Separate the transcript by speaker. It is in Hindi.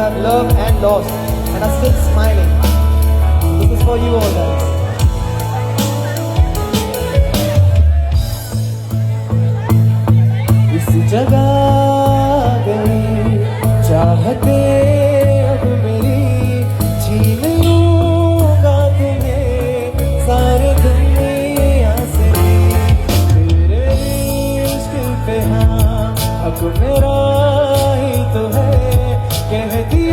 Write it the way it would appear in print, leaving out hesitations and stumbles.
Speaker 1: have loved and lost and are still smiling. This is for you all guys. इस जगह गई चाहते अब मेरी छीन लूंगा तुम्हें सारे दुनिया से तेरे इश्क पे हाँ हक मेरा ही तो है कह दिया